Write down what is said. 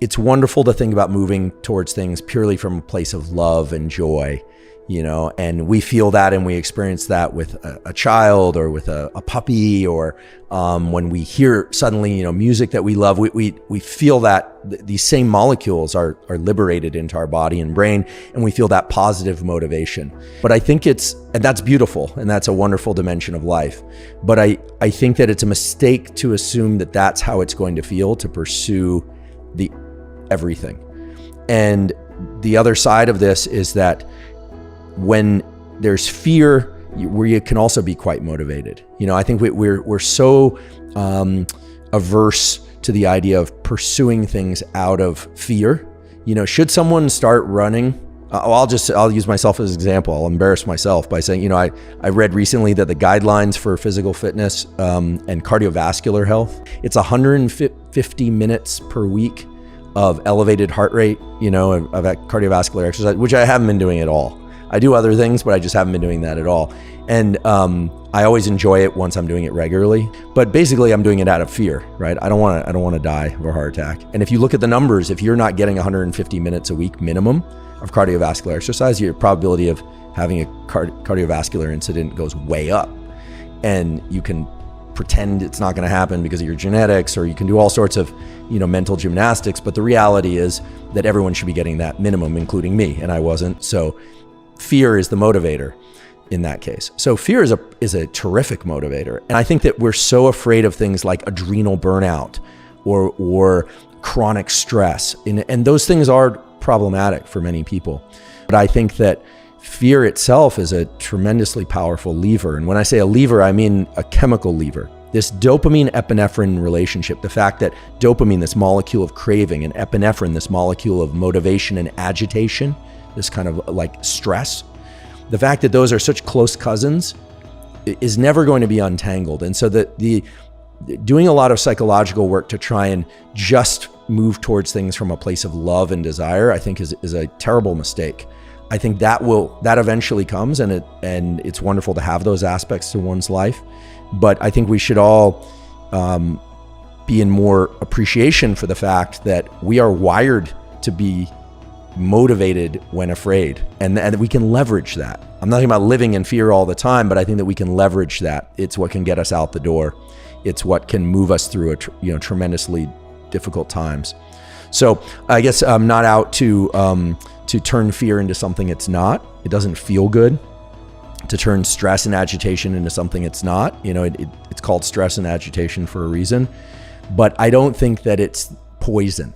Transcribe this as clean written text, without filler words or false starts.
it's wonderful to think about moving towards things purely from a place of love and joy, and we feel that and we experience that with a child or with a puppy, or when we hear suddenly, music that we love, we feel that these same molecules are liberated into our body and brain, and we feel that positive motivation. But I think and that's beautiful, and that's a wonderful dimension of life. But I think that it's a mistake to assume that that's how it's going to feel to pursue everything. And the other side of this is that when there's fear, where you can also be quite motivated. I think we're so averse to the idea of pursuing things out of fear. Should someone start running? I'll use myself as an example. I'll embarrass myself by saying, I read recently that the guidelines for physical fitness and cardiovascular health, it's 150 minutes per week of elevated heart rate, of that cardiovascular exercise, which I haven't been doing at all. I do other things, but I just haven't been doing that at all. And I always enjoy it once I'm doing it regularly. But basically, I'm doing it out of fear, right? I don't want to die of a heart attack. And if you look at the numbers, if you're not getting 150 minutes a week minimum of cardiovascular exercise, your probability of having a cardiovascular incident goes way up. And you can pretend it's not going to happen because of your genetics, or you can do all sorts of, mental gymnastics. But the reality is that everyone should be getting that minimum, including me, and I wasn't. So fear is the motivator in that case. So fear is a terrific motivator. And I think that we're so afraid of things like adrenal burnout or chronic stress. And those things are problematic for many people. But I think that fear itself is a tremendously powerful lever. And when I say a lever, I mean a chemical lever. This dopamine-epinephrine relationship, the fact that dopamine, this molecule of craving, and epinephrine, this molecule of motivation and agitation, this kind of like stress, the fact that those are such close cousins is never going to be untangled. And so the doing a lot of psychological work to try and just move towards things from a place of love and desire, I think is a terrible mistake. I think that eventually comes, and it's wonderful to have those aspects to one's life. But I think we should all be in more appreciation for the fact that we are wired to be motivated when afraid, and we can leverage that. I'm not talking about living in fear all the time, but I think that we can leverage that. It's what can get us out the door. It's what can move us through tremendously difficult times. So I guess I'm not out to turn fear into something it's not. It doesn't feel good to turn stress and agitation into something it's not. It's called stress and agitation for a reason, but I don't think that it's poison.